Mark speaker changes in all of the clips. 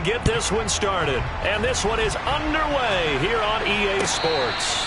Speaker 1: to get this one started. And this one is underway here on EA Sports.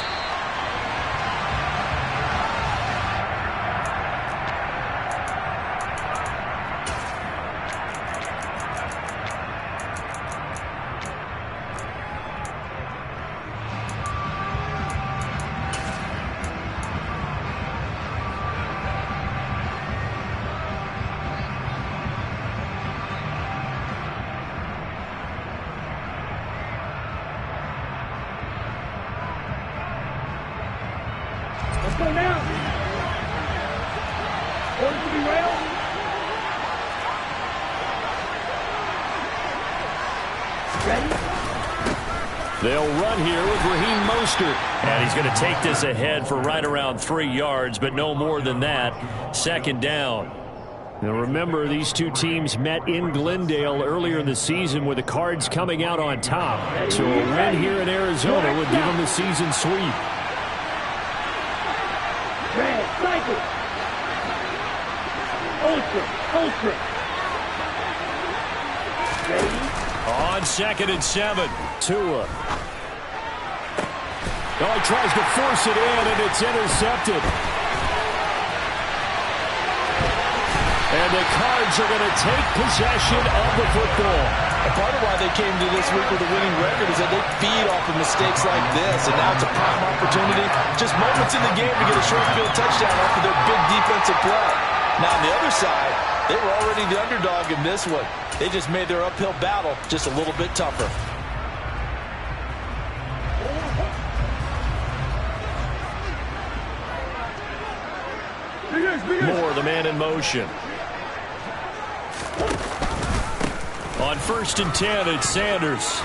Speaker 2: Let's go now. Order to be railed. Ready?
Speaker 1: They'll run here with Raheem Mostert. And he's going to take this ahead for right around 3 yards, but no more than that. Second down. Now remember, these two teams met in Glendale earlier in the season with the Cards coming out on top. So a win here in Arizona would give them the season sweep.
Speaker 2: Red, cycle. Ultra. Ready?
Speaker 1: On 2nd and 7, Tua. Oh, he tries to force it in, and it's intercepted. And the Cards are going to take possession of the football.
Speaker 3: A part of why they came to this week with a winning record is that they feed off of mistakes like this. And now it's a prime opportunity, just moments in the game to get a short field touchdown off of their big defensive play. Now on the other side, they were already the underdog in this one. They just made their uphill battle just a little bit tougher.
Speaker 1: Moore, the man in motion. On 1st and 10, it's Sanders.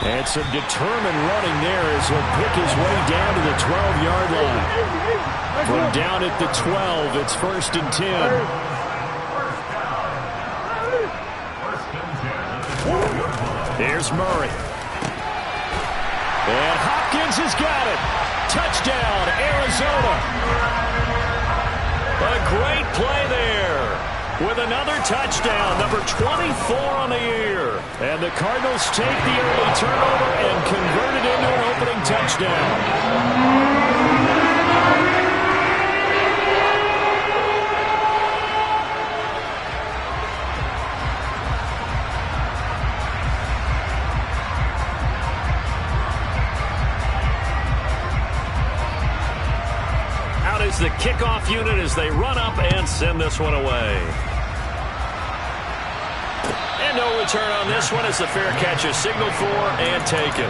Speaker 1: And some determined running there as he'll pick his way down to the 12-yard line. From down at the 12, it's 1st and 10. Here's Murray. And Hopkins has got it. Touchdown, Arizona. A great play there with another touchdown, number 24 on the year. And the Cardinals take the early turnover and convert it into an opening touchdown. Is the kickoff unit as they run up and send this one away. And no return on this one as the fair catch is signaled for and taken.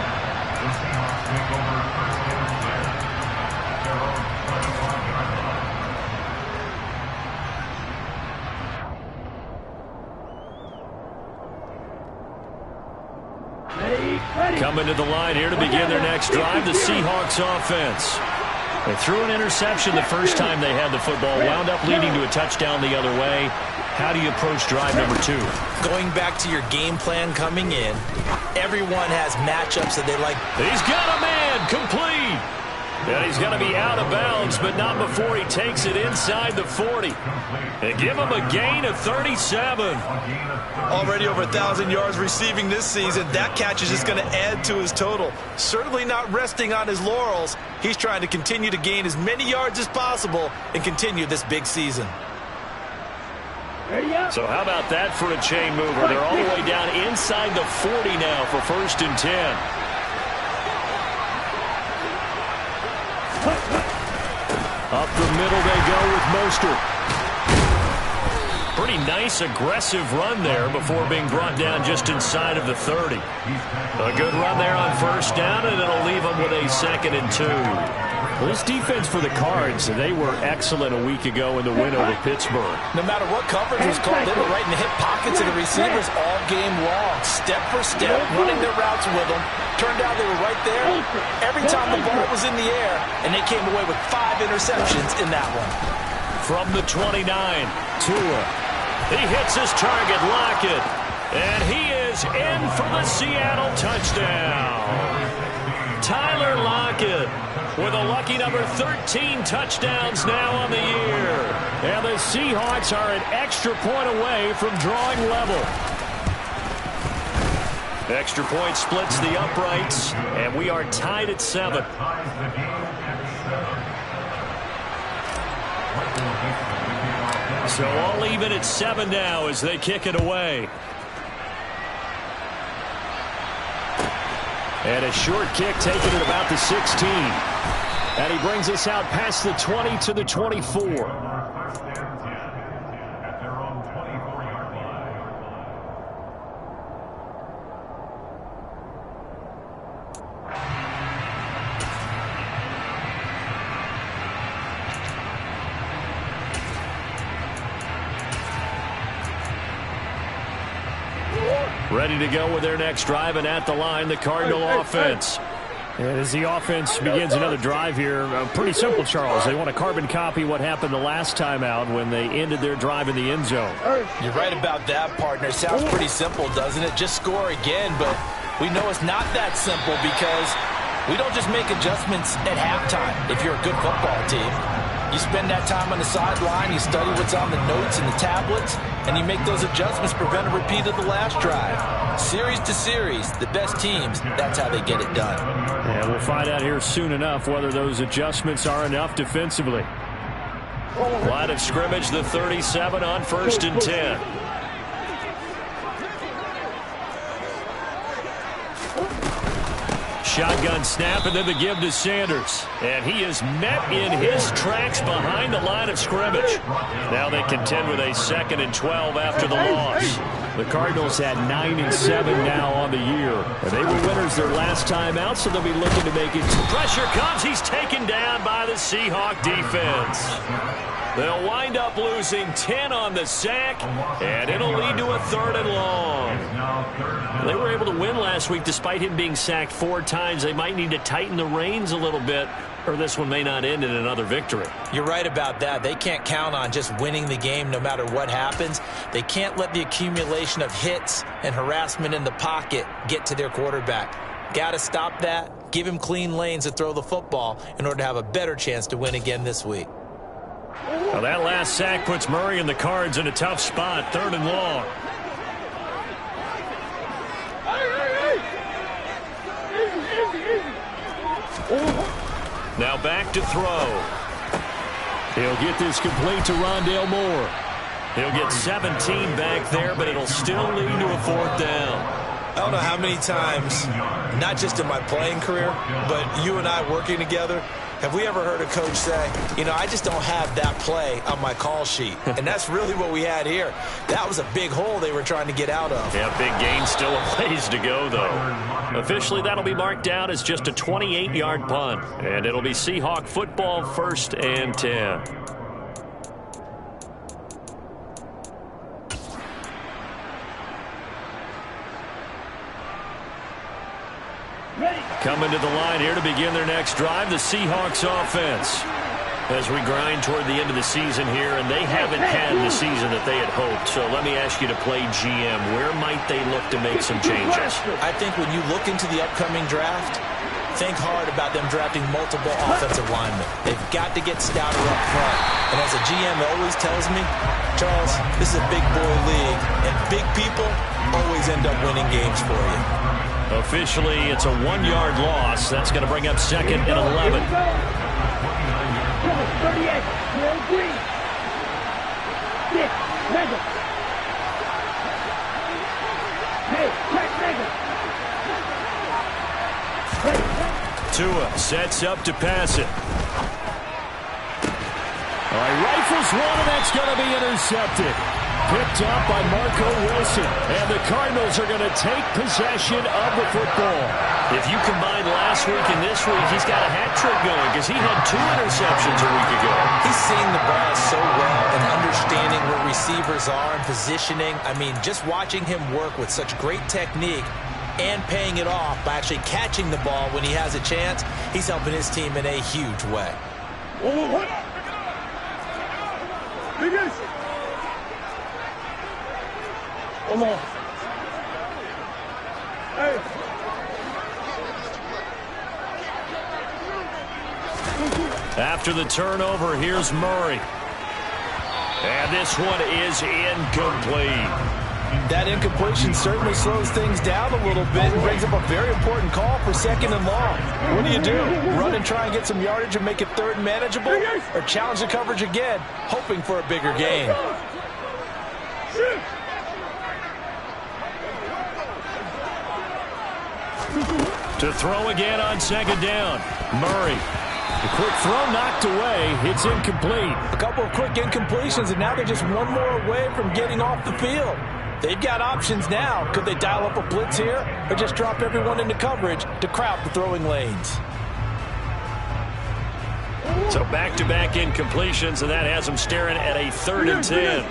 Speaker 1: Coming to the line here to begin their next drive, the Seahawks offense. They threw an interception the first time they had the football, wound up leading to a touchdown the other way. How do you approach drive number 2?
Speaker 3: Going back to your game plan coming in, everyone has matchups that they like.
Speaker 1: He's got a man, complete. And he's going to be out of bounds, but not before he takes it inside the 40. And give him a gain of 37.
Speaker 3: Already over 1,000 yards receiving this season. That catch is just going to add to his total. Certainly not resting on his laurels. He's trying to continue to gain as many yards as possible and continue this big season.
Speaker 1: So how about that for a chain mover? They're all the way down inside the 40 now for 1st and 10. Up the middle they go with Mostert. Pretty nice, aggressive run there before being brought down just inside of the 30. A good run there on 1st down, and it'll leave them with a 2nd and 2. Well, this defense for the Cards, they were excellent a week ago in the win over Pittsburgh.
Speaker 3: No matter what coverage was called, they were right in the hip pockets of the receivers all game long. Step for step, running their routes with them. Turned out they were right there every time the ball was in the air, and they came away with 5 interceptions in that one.
Speaker 1: From the 29, Tua. He hits his target, Lockett. And he is in for the Seattle touchdown. Tyler Lockett with a lucky number 13 touchdowns now on the year. And the Seahawks are an extra point away from drawing level. Extra point splits the uprights, and we are tied at 7. So all even at 7 now as they kick it away. And a short kick taken at about the 16. And he brings us out past the 20 to the 24. Ready to go with their next drive, and at the line, the Cardinal offense. And as the offense begins another drive here, pretty simple, Charles. They want to carbon copy what happened the last time out when they ended their drive in the end zone.
Speaker 3: You're right about that, partner. Sounds pretty simple, doesn't it? Just score again, but we know it's not that simple because we don't just make adjustments at halftime if you're a good football team. You spend that time on the sideline, you study what's on the notes and the tablets, and you make those adjustments, prevent a repeat of the last drive. Series to series, the best teams, that's how they get it done.
Speaker 1: Yeah, we'll find out here soon enough whether those adjustments are enough defensively. Line of scrimmage, the 37 on 1st and 10. Shotgun snap, and then the give to Sanders. And he is met in his tracks behind the line of scrimmage. Now they contend with a 2nd and 12 after the loss. The Cardinals had 9 and 7 now on the year. And they were winners their last time out, so they'll be looking to make it. Pressure comes. He's taken down by the Seahawk defense. They'll wind up losing 10 on the sack, and it'll lead to a 3rd and long. They were able to win last week despite him being sacked 4 times. They might need to tighten the reins a little bit, or this one may not end in another victory.
Speaker 3: You're right about that. They can't count on just winning the game no matter what happens. They can't let the accumulation of hits and harassment in the pocket get to their quarterback. Got to stop that, give him clean lanes to throw the football in order to have a better chance to win again this week.
Speaker 1: Well, that last sack puts Murray and the Cards in a tough spot, 3rd and long. Now back to throw. He'll get this complete to Rondale Moore. He'll get 17 back there, but it'll still lead to a 4th down.
Speaker 3: I don't know how many times, not just in my playing career, but you and I working together, have we ever heard a coach say, you know, I just don't have that play on my call sheet. And that's really what we had here. That was a big hole they were trying to get out of.
Speaker 1: Yeah, big gain, still a ways to go, though. Officially, that'll be marked down as just a 28-yard punt. And it'll be Seahawk football, 1st and 10. Coming to the line here to begin their next drive, the Seahawks offense. As we grind toward the end of the season here, and they haven't had the season that they had hoped. So let me ask you to play GM. Where might they look to make some changes?
Speaker 3: I think when you look into the upcoming draft, think hard about them drafting multiple offensive linemen. They've got to get stouter up front. And as a GM always tells me, Charles, this is a big boy league, and big people always end up winning games for you.
Speaker 1: Officially, it's a 1-yard loss. That's going to bring up 2nd and 11.
Speaker 2: 38, green. 6, mega. Hey, mega.
Speaker 1: Tua sets up to pass it. All right, rifles one, and that's going to be intercepted. Picked up by Marco Wilson. And the Cardinals are going to take possession of the football. If you combine last week and this week, he's got a hat trick going because he had 2 interceptions a week ago.
Speaker 3: He's seeing the ball so well and understanding where receivers are and positioning. I mean, just watching him work with such great technique and paying it off by actually catching the ball when he has a chance, he's helping his team in a huge way.
Speaker 2: Come on. Hey.
Speaker 1: After the turnover, here's Murray. And this one is incomplete.
Speaker 3: That incompletion certainly slows things down a little bit and brings up a very important call for 2nd and long. What do? Run and try and get some yardage and make it 3rd and manageable? Or challenge the coverage again, hoping for a bigger gain?
Speaker 1: To throw again on 2nd down. Murray. The quick throw knocked away. It's incomplete.
Speaker 3: A couple of quick incompletions, and now they're just one more away from getting off the field. They've got options now. Could they dial up a blitz here or just drop everyone into coverage to crowd the throwing lanes?
Speaker 1: So back-to-back incompletions, and that has them staring at a 3rd and 10.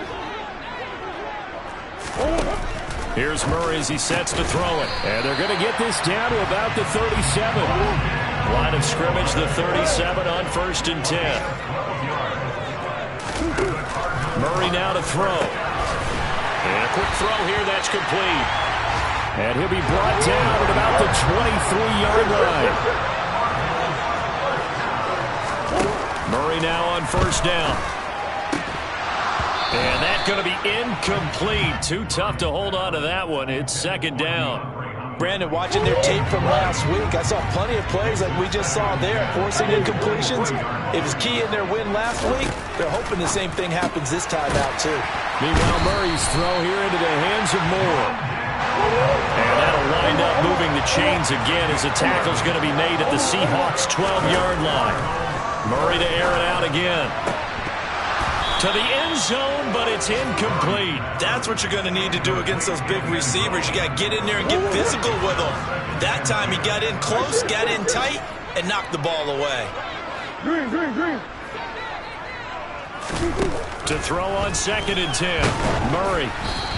Speaker 1: Here's Murray as he sets to throw it. And they're going to get this down to about the 37. Line of scrimmage, the 37 on 1st and 10. Murray now to throw. And a quick throw here, that's complete. And he'll be brought down at about the 23-yard line. Murray now on 1st down. And that's going to be incomplete. Too tough to hold on to that one. It's 2nd down.
Speaker 3: Brandon, watching their tape from last week, I saw plenty of plays like we just saw there, forcing incompletions. It was key in their win last week. They're hoping the same thing happens this time out, too.
Speaker 1: Meanwhile, Murray's throw here into the hands of Moore. And that'll wind up moving the chains again as the tackle's going to be made at the Seahawks' 12-yard line. Murray to air it out again. To the end zone, but it's incomplete.
Speaker 3: That's what you're going to need to do against those big receivers. You got to get in there and get physical with them. That time he got in close, got in tight, and knocked the ball away.
Speaker 2: Green.
Speaker 1: To throw on 2nd and 10. Murray.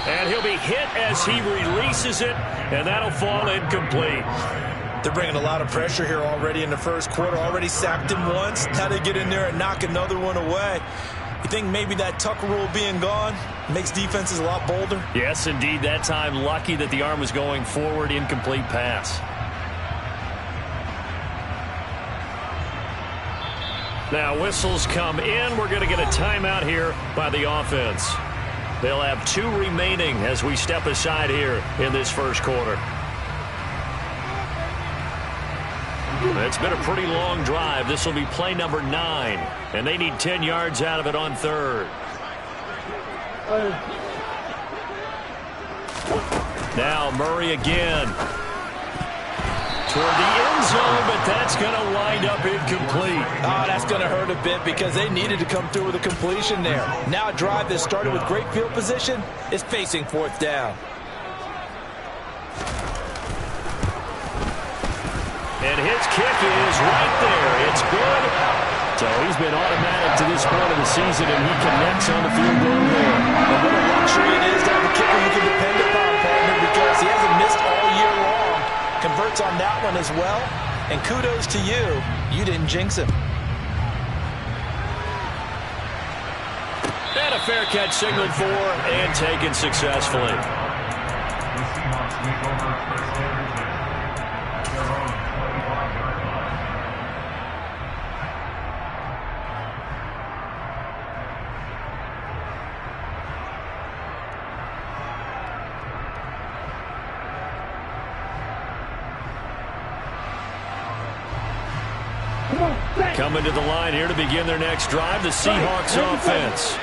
Speaker 1: And he'll be hit as he releases it, and that'll fall incomplete.
Speaker 3: They're bringing a lot of pressure here already in the 1st quarter. Already sacked him once. Now they get in there and knock another one away. You think maybe that Tucker rule being gone makes defenses a lot bolder?
Speaker 1: Yes, indeed. That time, lucky that the arm was going forward. Incomplete pass. Now, whistles come in. We're going to get a timeout here by the offense. They'll have 2 remaining as we step aside here in this 1st quarter. It's been a pretty long drive. This will be play number 9, and they need 10 yards out of it on 3rd. Now Murray again. Toward the end zone, but that's going to wind up incomplete.
Speaker 3: Oh, that's going to hurt a bit because they needed to come through with a completion there. Now a drive that started with great field position is facing 4th down.
Speaker 1: And his kick is right there. It's good. So he's been automatic to this point of the season, and he connects on the field goal there.
Speaker 3: And what a luxury it is to have a kicker you can depend upon, partner, because he hasn't missed all year long. Converts on that one as well. And kudos to you. You didn't jinx him.
Speaker 1: And a fair catch signaled for and taken successfully. Coming to the line here to begin their next drive, the Seahawks offense.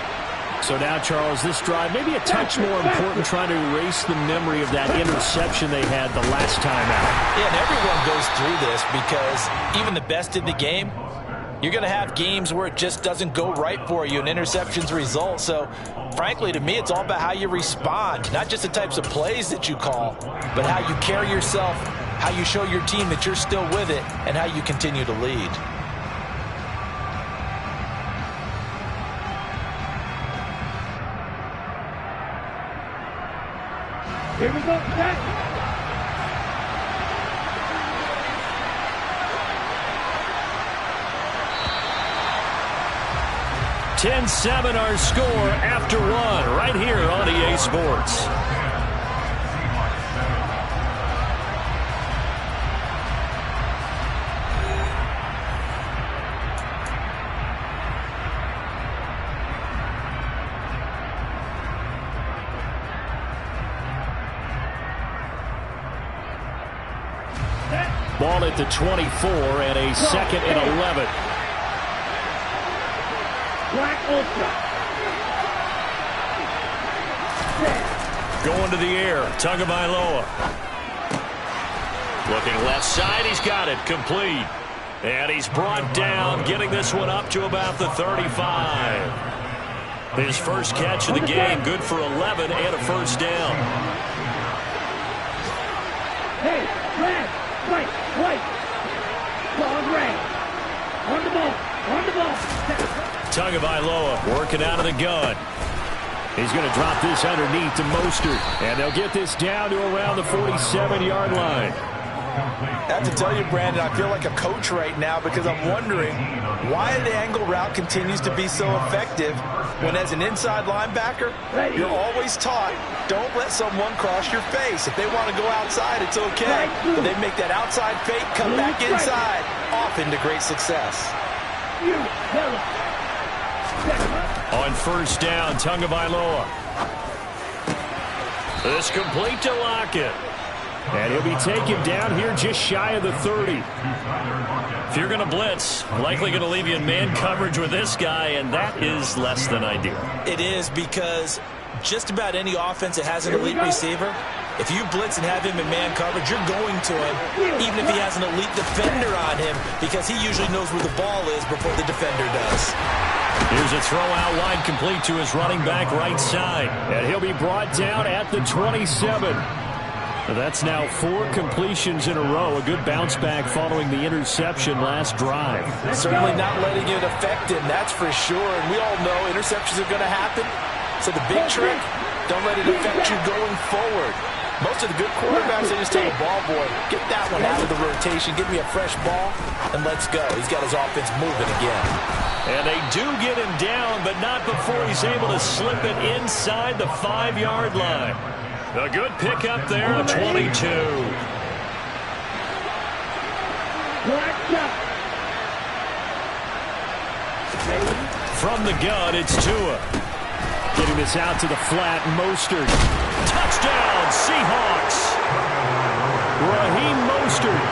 Speaker 1: So now, Charles, this drive may be a touch more important, trying to erase the memory of that interception they had the last time out.
Speaker 3: Yeah, and everyone goes through this because even the best in the game, you're going to have games where it just doesn't go right for you and interceptions result. So, frankly, to me, it's all about how you respond, not just the types of plays that you call, but how you carry yourself, how you show your team that you're still with it, and how you continue to lead.
Speaker 2: Here we go, Jack.
Speaker 1: 10-7 our score after 1 right here on EA Sports. Ball at the 24 and a second and 11.
Speaker 2: Black ultra.
Speaker 1: Going to the air. Tagovailoa. Looking left side. He's got it. Complete. And he's brought down, getting this one up to about the 35. His first catch of the game, good for 11 and a first down.
Speaker 2: Hey, red, white. Ball red. On the ball.
Speaker 1: Tagovailoa working out of the gun. He's going to drop this underneath to Mostert. And they'll get this down to around the 47-yard line.
Speaker 3: I have to tell you, Brandon, I feel like a coach right now because I'm wondering why the angle route continues to be so effective when as an inside linebacker, you're always taught, don't let someone cross your face. If they want to go outside, it's okay. But they make that outside fake, come back inside, often to great success.
Speaker 1: On first down, Tagovailoa. This complete to Lockett. And he'll be taken down here just shy of the 30. If you're going to blitz, likely going to leave you in man coverage with this guy, and that is less than ideal.
Speaker 3: It is because just about any offense that has an elite receiver, if you blitz and have him in man coverage, you're going to him, even if he has an elite defender on him, because he usually knows where the ball is before the defender does.
Speaker 1: Here's a throw out wide, complete to his running back right side. And he'll be brought down at the 27. That's now 4 completions in a row. A good bounce back following the interception last drive.
Speaker 3: Certainly not letting it affect him, that's for sure. And we all know interceptions are going to happen. So the big trick, don't let it affect you going forward. Most of the good quarterbacks, they just tell the ball boy, get that one out of the rotation, give me a fresh ball, and let's go. He's got his offense moving again.
Speaker 1: And they do get him down, but not before he's able to slip it inside the 5-yard line. A good pickup there, a 22. From the gun, it's Tua. Getting this out to the flat, Mostert. Touchdown, Seahawks. Raheem Mostert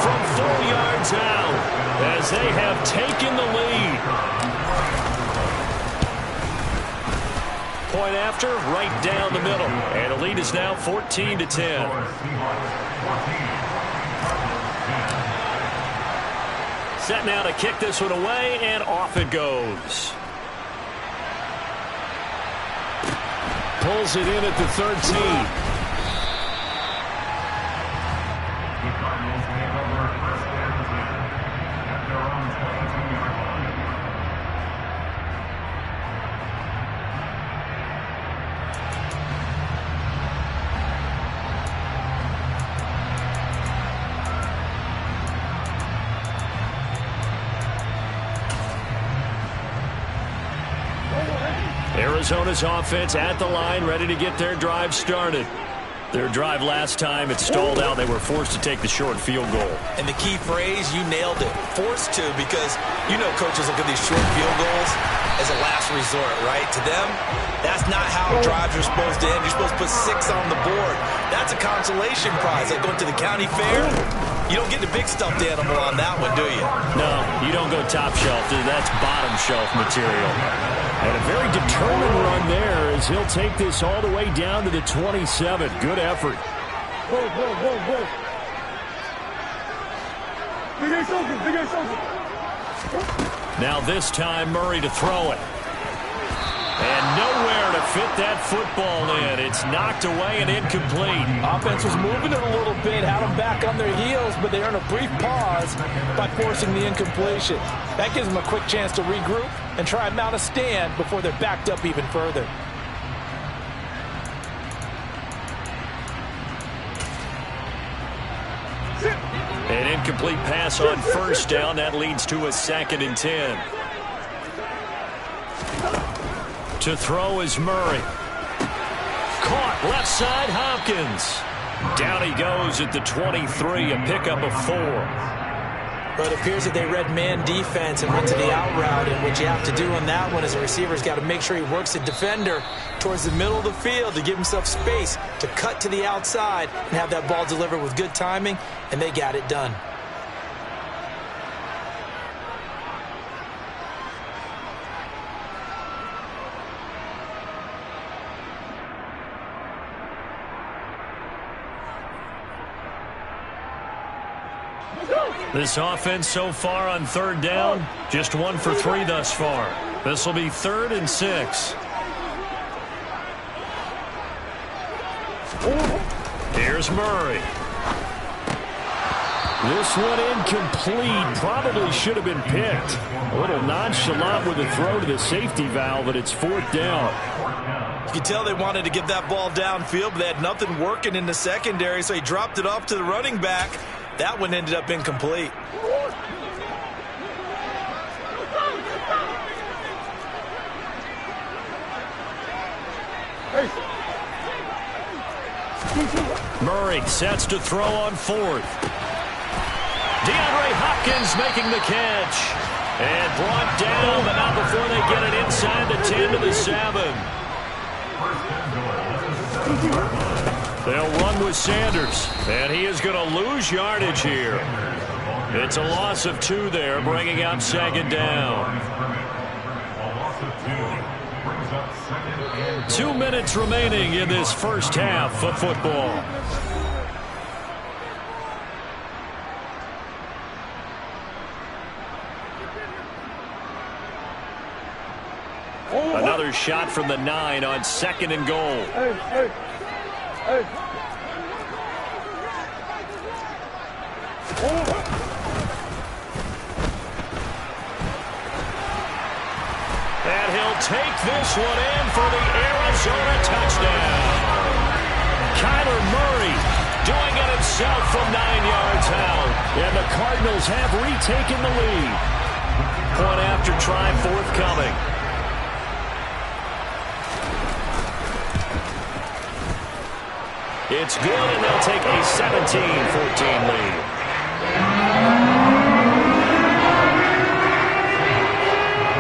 Speaker 1: from 4 yards out as they have taken the lead. Point after, right down the middle. And the lead is now 14-10. Set now to kick this one away, and off it goes. Pulls it in at the 13. Arizona's offense at the line, ready to get their drive started. Their drive last time, it stalled out. They were forced to take the short field goal.
Speaker 3: And the key phrase, you nailed it. Forced to, because you know coaches look at these short field goals as a last resort, right? To them, that's not how drives are supposed to end. You're supposed to put 6 on the board. That's a consolation prize. Like going to the county fair, you don't get the big stuffed animal on that one, do you?
Speaker 1: No, you don't go top shelf. That's bottom shelf material. And a very determined run there as he'll take this all the way down to the 27. Good effort.
Speaker 2: Whoa. Big
Speaker 1: Now this time Murray to throw it. And nowhere to fit that football in. It's knocked away and incomplete.
Speaker 3: Offense was moving it a little bit, had them back on their heels, but they earned a brief pause by forcing the incompletion. That gives them a quick chance to regroup and try and mount a stand before they're backed up even further.
Speaker 1: An incomplete pass on first down. That leads to a 2nd and 10. To throw is Murray. Caught left side, Hopkins. Down he goes at the 23, a pickup of 4.
Speaker 3: But it appears that they read man defense and went to the out route, and what you have to do on that one is a receiver's got to make sure he works the defender towards the middle of the field to give himself space to cut to the outside and have that ball delivered with good timing, and they got it done.
Speaker 1: This offense so far on third down, just 1 for 3 thus far. This will be 3rd and 6. Here's Murray. This one incomplete. Probably should have been picked. A little nonchalant with a throw to the safety valve, but it's 4th down.
Speaker 3: You can tell they wanted to get that ball downfield, but they had nothing working in the secondary, so he dropped it off to the running back. That one ended up incomplete.
Speaker 1: Murray sets to throw on 4th. DeAndre Hopkins making the catch. And brought down, but not before they get it inside the 10 to the 7. They'll run with Sanders, and he is going to lose yardage here. It's a loss of 2 there, bringing out 2nd down. 2 minutes remaining in this first half of football. Another shot from the 9 on 2nd and goal. And he'll take this one in for the Arizona touchdown. Kyler Murray doing it himself from 9 yards out. And the Cardinals have retaken the lead. Point after try forthcoming. It's good, and they'll take a 17-14 lead.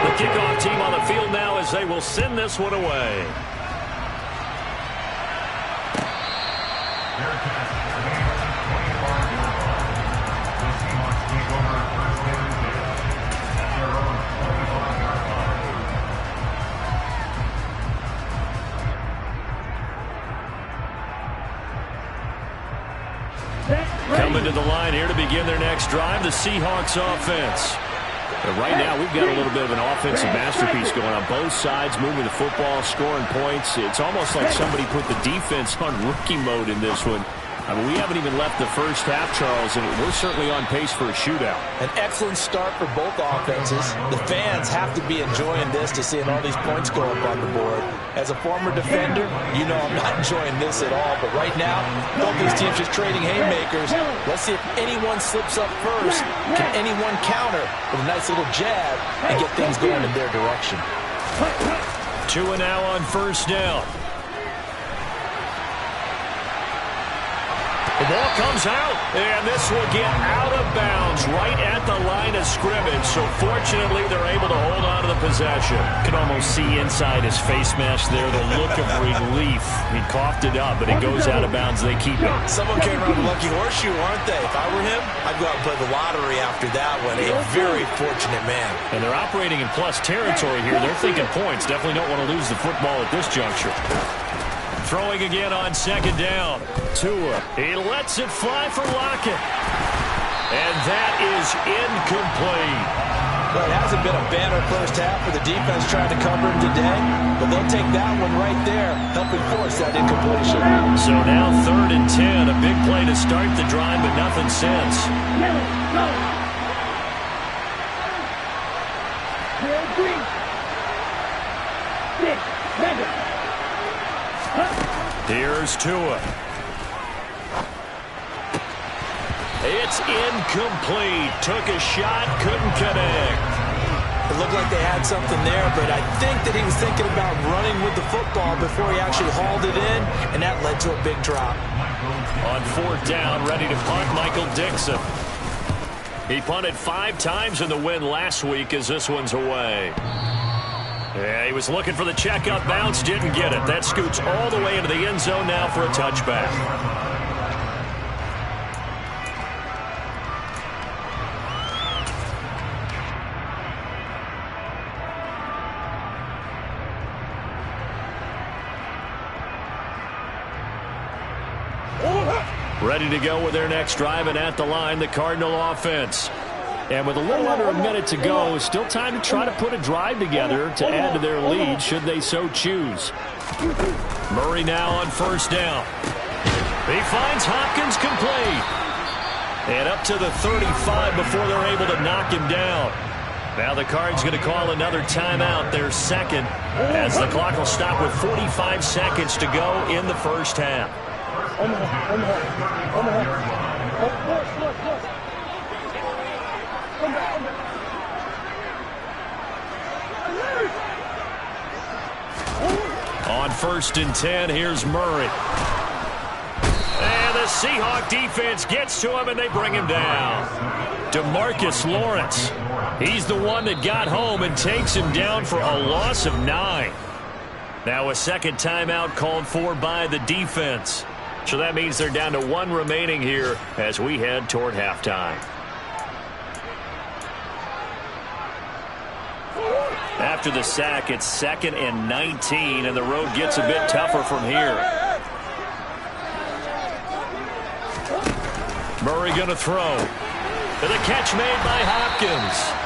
Speaker 1: The kickoff team on the field now as they will send this one away. Coming to the line here to begin their next drive, the Seahawks offense. But right now, we've got a little bit of an offensive masterpiece going on both sides, moving the football, scoring points. It's almost like somebody put the defense on rookie mode in this one. I mean, we haven't even left the first half, Charles, and we're certainly on pace for a shootout.
Speaker 3: An excellent start for both offenses. The fans have to be enjoying this to seeing all these points go up on the board. As a former defender, you know I'm not enjoying this at all. But right now, both these teams just trading haymakers. Let's see if anyone slips up first. Can anyone counter with a nice little jab and get things going in their direction?
Speaker 1: 2 and now on first down. The ball comes out, and this will get out of bounds right at the line of scrimmage. So fortunately, they're able to hold on to the possession. You can almost see inside his face mask there the look of relief. He coughed it up, but it goes out of bounds. They keep it.
Speaker 3: Someone came around with a lucky horseshoe, aren't they? If I were him, I'd go out and play the lottery after that one. A very fortunate man. And
Speaker 1: they're operating in plus territory here. They're thinking points. Definitely don't want to lose the football at this juncture. Throwing again on second down. Tua. He lets it fly for Lockett. And that is incomplete.
Speaker 3: Well, it hasn't been a banner first half for the defense trying to cover him today, but they'll take that one right there, helping force that incompletion.
Speaker 1: So now 3rd and 10. A big play to start the drive, but nothing since. Here's Tua. It's incomplete. Took a shot, couldn't connect.
Speaker 3: It looked like they had something there, but I think that he was thinking about running with the football before he actually hauled it in, and that led to a big drop.
Speaker 1: On 4th down, ready to punt, Michael Dixon. He punted 5 times in the win last week as this one's away. Yeah, he was looking for the checkup bounce, didn't get it. That scoots all the way into the end zone now for a touchback. Ready to go with their next drive, and at the line, the Cardinal offense. And with a little under a minute to go, still time to try to put a drive together to add to their lead should they so choose. Murray now on first down. He finds Hopkins complete. And up to the 35 before they're able to knock him down. Now the Cards going to call another timeout, their second, as the clock will stop with 45 seconds to go in the first half. On first and 10, here's Murray. And the Seahawk defense gets to him, and they bring him down. DeMarcus Lawrence. He's the one that got home and takes him down for a loss of 9. Now a second timeout called for by the defense. So that means they're down to 1 remaining here as we head toward halftime. After the sack, it's 2nd and 19, and the road gets a bit tougher from here. Murray going to throw. To the catch made by Hopkins.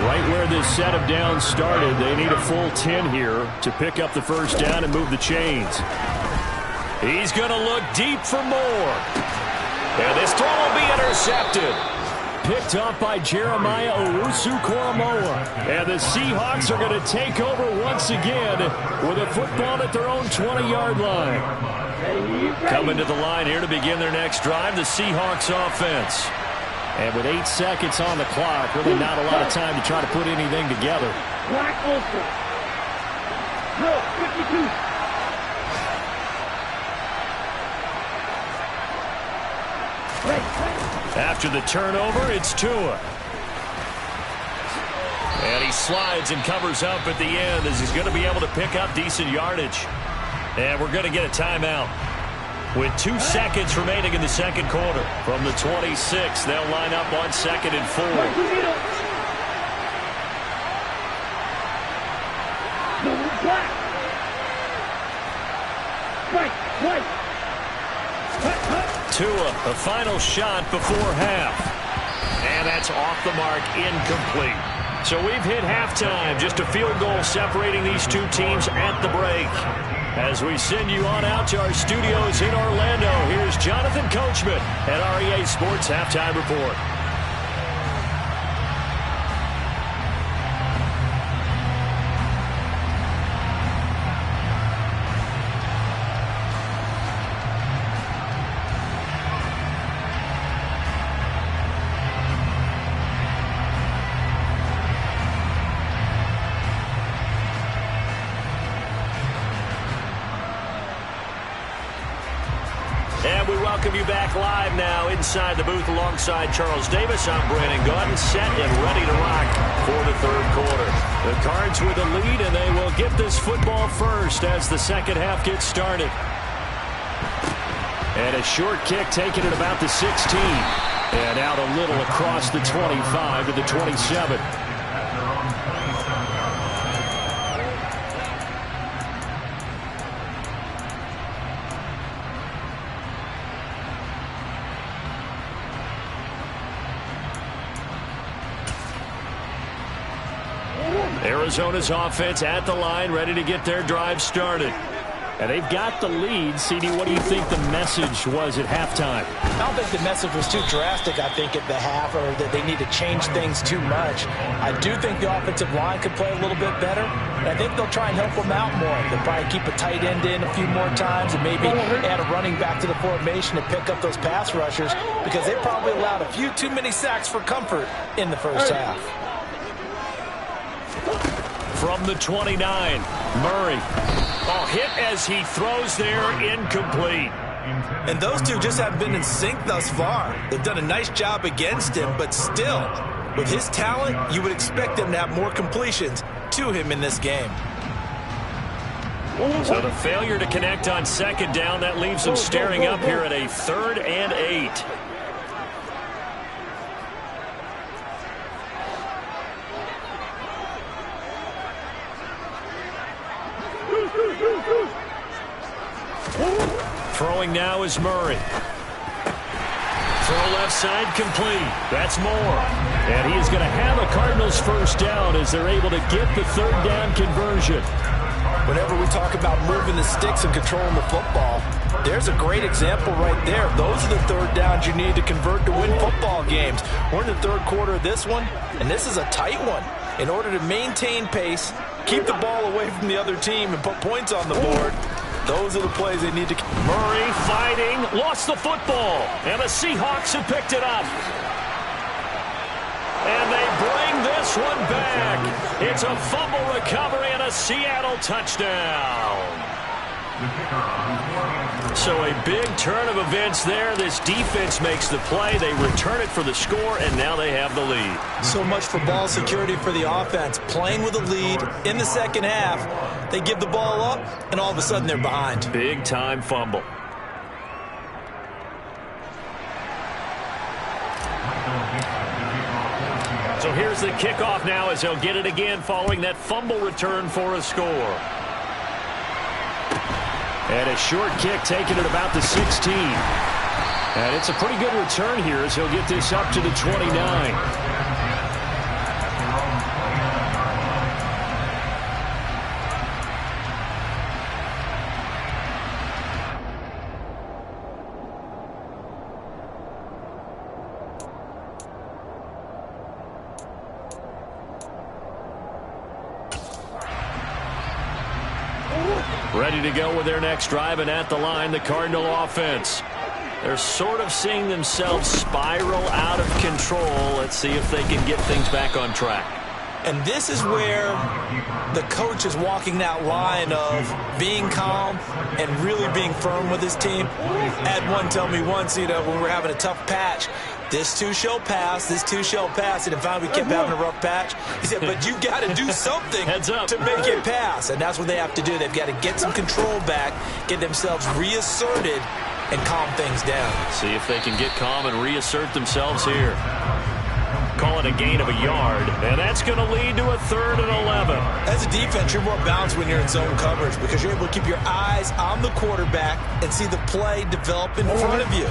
Speaker 1: Right where this set of downs started, they need a full 10 here to pick up the first down and move the chains. He's going to look deep for more. And this throw will be intercepted. Picked up by Jeremiah Owusu-Koramoah. And the Seahawks are going to take over once again with a football at their own 20-yard line. Coming to the line here to begin their next drive, the Seahawks offense. And with 8 seconds on the clock, really not a lot of time to try to put anything together.
Speaker 2: Black Ultra. No, 52.
Speaker 1: After the turnover, it's Tua. And he slides and covers up at the end as he's going to be able to pick up decent yardage. And we're going to get a timeout. With 2 seconds remaining in the second quarter. From the 26, they'll line up on 2nd and 4. Tua, the final shot before half. And that's off the mark, incomplete. So we've hit halftime. Just a field goal separating these two teams at the break. As we send you on out to our studios in Orlando, here's Jonathan Coachman at REA Sports Halftime Report. And we welcome you back live now inside the booth alongside Charles Davis. I'm Brandon Gaudin, set and ready to rock for the third quarter. The Cards with a lead, and they will get this football first as the second half gets started. And a short kick taken at about the 16. And out a little across the 25 to the 27. Arizona's offense at the line, ready to get their drive started. And they've got the lead. CD, what do you think the message was at halftime?
Speaker 4: I don't think the message was too drastic, I think, at the half, or that they need to change things too much. I do think the offensive line could play a little bit better, and I think they'll try and help them out more. They'll probably keep a tight end in a few more times and maybe add a running back to the formation to pick up those pass rushers, because they probably allowed a few too many sacks for comfort in the first half.
Speaker 1: From the 29, Murray. Oh, hit as he throws there, incomplete.
Speaker 3: And those two just haven't been in sync thus far. They've done a nice job against him, but still, with his talent, you would expect him to have more completions to him in this game.
Speaker 1: So the failure to connect on second down, that leaves them staring up here at a 3rd and 8. Throwing now is Murray. Throw left side complete. That's Moore. And he is going to have a Cardinals first down as they're able to get the third down conversion.
Speaker 4: Whenever we talk about moving the sticks and controlling the football, there's a great example right there. Those are the third downs you need to convert to win football games. We're in the third quarter of this one, and this is a tight one. In order to maintain pace, keep the ball away from the other team, and put points on the board, those are the plays they need to.
Speaker 1: Murray fighting, lost the football, and the Seahawks have picked it up. And they bring this one back. It's a fumble recovery and a Seattle touchdown. So a big turn of events there. This defense makes the play. They return it for the score, and now they have the lead.
Speaker 4: So much for ball security for the offense. Playing with a lead in the second half. They give the ball up, and all of a sudden they're behind.
Speaker 1: Big-time fumble. So here's the kickoff now as he'll get it again following that fumble return for a score. And a short kick taken at about the 16. And it's a pretty good return here as he'll get this up to the 29. Ready to go with their next drive, and at the line, the Cardinal offense. They're sort of seeing themselves spiral out of control. Let's see if they can get things back on track.
Speaker 4: And this is where the coach is walking that line of being calm and really being firm with his team. Had one tell me once, when we were having a tough patch, this too shall pass, this too shall pass. And finally we kept having a rough patch. He said, but you got to do something to make it pass. And that's what they have to do. They've got to get some control back, get themselves reasserted, and calm things down.
Speaker 1: See if they can get calm and reassert themselves here. Call it a gain of a yard, and that's going to lead to a 3rd and 11.
Speaker 4: As a defense, you're more balanced when you're in zone coverage because you're able to keep your eyes on the quarterback and see the play develop in front of you.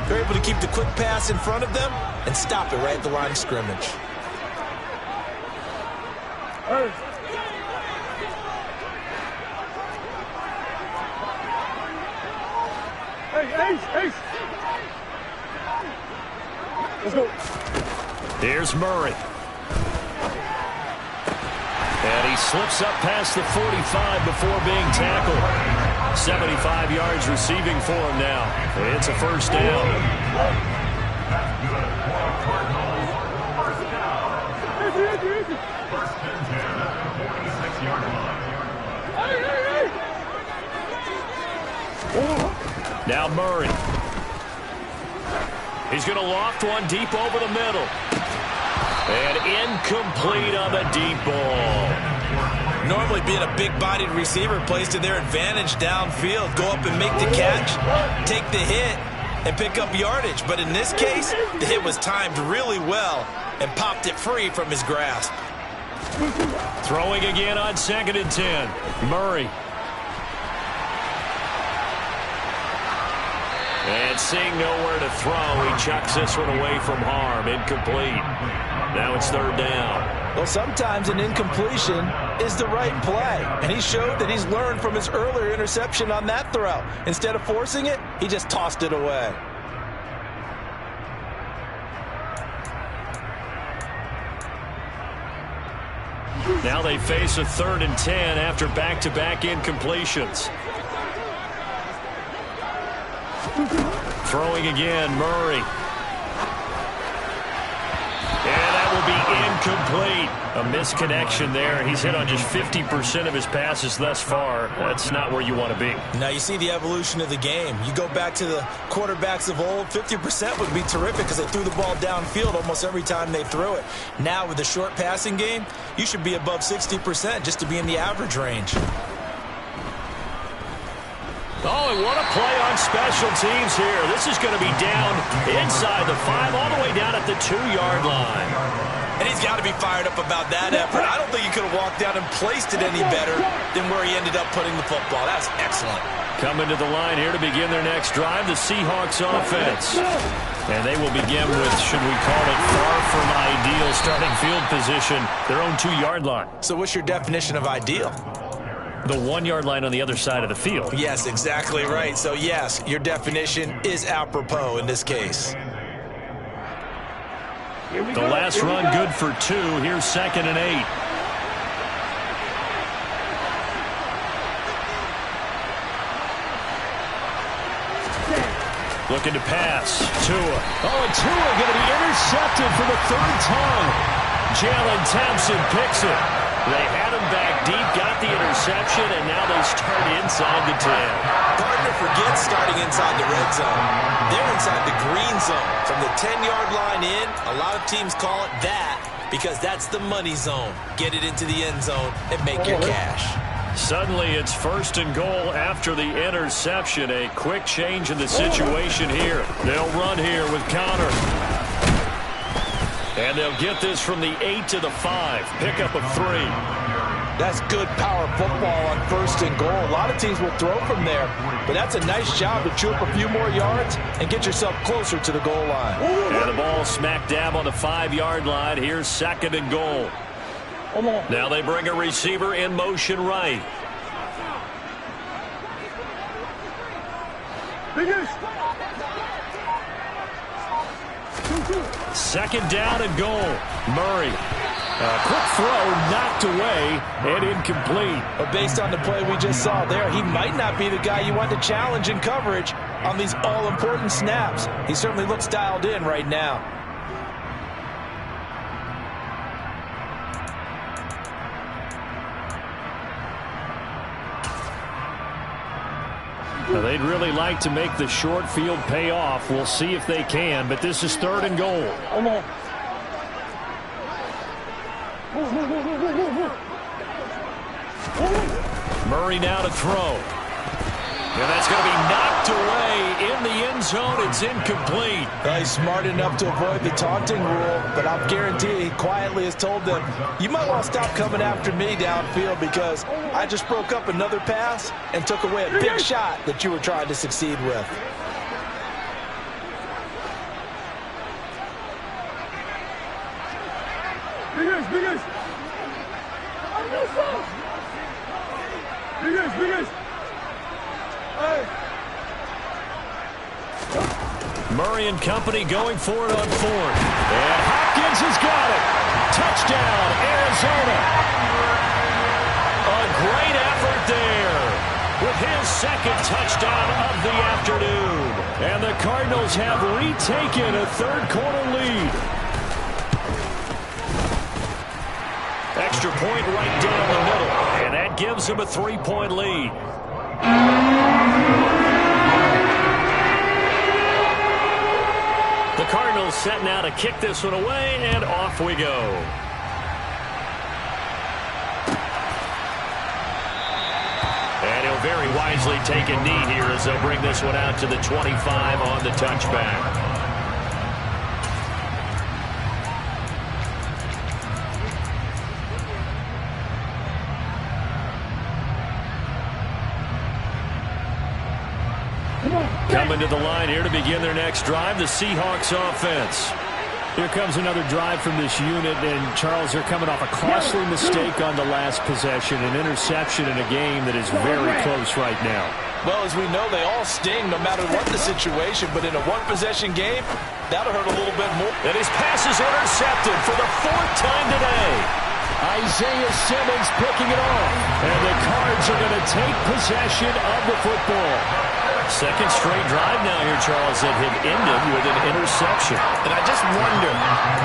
Speaker 4: You're able to keep the quick pass in front of them and stop it right at the line of scrimmage.
Speaker 2: Hey. Let's go.
Speaker 1: Here's Murray. And he slips up past the 45 before being tackled. 75 yards receiving for him now. It's a first down. Now Murray. He's going to loft one deep over the middle. And incomplete on the deep ball.
Speaker 4: Normally being a big-bodied receiver plays to their advantage downfield. Go up and make the catch, take the hit, and pick up yardage. But in this case, the hit was timed really well and popped it free from his grasp.
Speaker 1: Throwing again on 2nd and 10. Murray. And seeing nowhere to throw, he chucks this one away from harm. Incomplete. Now it's 3rd down.
Speaker 4: Well, sometimes an incompletion is the right play. And he showed that he's learned from his earlier interception on that throw. Instead of forcing it, he just tossed it away.
Speaker 1: Now they face a 3rd and 10 after back-to-back incompletions. Throwing again, Murray. And that will be incomplete. A misconnection there. He's hit on just 50% of his passes thus far. That's not where you want to be.
Speaker 4: Now you see the evolution of the game. You go back to the quarterbacks of old, 50% would be terrific because they threw the ball downfield almost every time they threw it. Now with the short passing game, you should be above 60% just to be in the average range.
Speaker 1: Oh, and what a play on special teams here. This is going to be down inside the 5, all the way down at the 2-yard line.
Speaker 4: And he's got to be fired up about that effort. I don't think he could have walked down and placed it any better than where he ended up putting the football. That's excellent.
Speaker 1: Coming to the line here to begin their next drive, the Seahawks offense. And they will begin with, should we call it, far from ideal starting field position, their own 2-yard line.
Speaker 4: So what's your definition of ideal?
Speaker 1: The 1-yard line on the other side of the field.
Speaker 4: Yes, exactly right. So, yes, your definition is apropos in this case.
Speaker 1: The last run good for 2. Here's 2nd and 8. Looking to pass. Tua. Oh, and Tua going to be intercepted for the 3rd time. Jalen Thompson picks it. They had him back deep, got the interception, and now they start inside the 10.
Speaker 3: Partner forgets starting inside the red zone. They're inside the green zone. From the 10-yard line in, a lot of teams call it that because that's the money zone. Get it into the end zone and make your cash.
Speaker 1: Suddenly it's 1st and goal after the interception. A quick change in the situation here. They'll run here with Connor. And they'll get this from the 8 to the 5. Pickup of 3.
Speaker 4: That's good power football on 1st and goal. A lot of teams will throw from there, but that's a nice job to chew up a few more yards and get yourself closer to the goal line.
Speaker 1: And the ball smack dab on the 5-yard line. Here's 2nd and goal. Now they bring a receiver in motion right. Second down and goal. Murray. A quick throw knocked away and incomplete.
Speaker 4: But based on the play we just saw there, he might not be the guy you want to challenge in coverage on these all-important snaps. He certainly looks dialed in right now.
Speaker 1: Now they'd really like to make the short field pay off. We'll see if they can, but this is 3rd and goal. Murray now to throw. And that's going to be knocked away in the end zone. It's incomplete.
Speaker 4: He's smart enough to avoid the taunting rule, but I'll guarantee he quietly has told them, you might want to stop coming after me downfield because I just broke up another pass and took away a big shot that you were trying to succeed with.
Speaker 1: Murray and company going for it on 4th. And Hopkins has got it. Touchdown, Arizona. A great effort there with his 2nd touchdown of the afternoon. And the Cardinals have retaken a 3rd-quarter lead. Extra point right down the middle. And that gives them a 3-point lead. The Cardinals set now to kick this one away, and off we go. And he'll very wisely take a knee here as they'll bring this one out to the 25 on the touchback. Coming to the line here to begin their next drive, the Seahawks offense. Here comes another drive from this unit, and Charles, they're coming off a costly mistake on the last possession, an interception in a game that is very close right now.
Speaker 4: Well, as we know, they all sting no matter what the situation, but in a one-possession game, that'll hurt a little bit more.
Speaker 1: And his pass is intercepted for the 4th time today. Isaiah Simmons picking it off, and the Cards are going to take possession of the football. Second straight drive now here, Charles, that had ended with an interception.
Speaker 3: And I just wonder,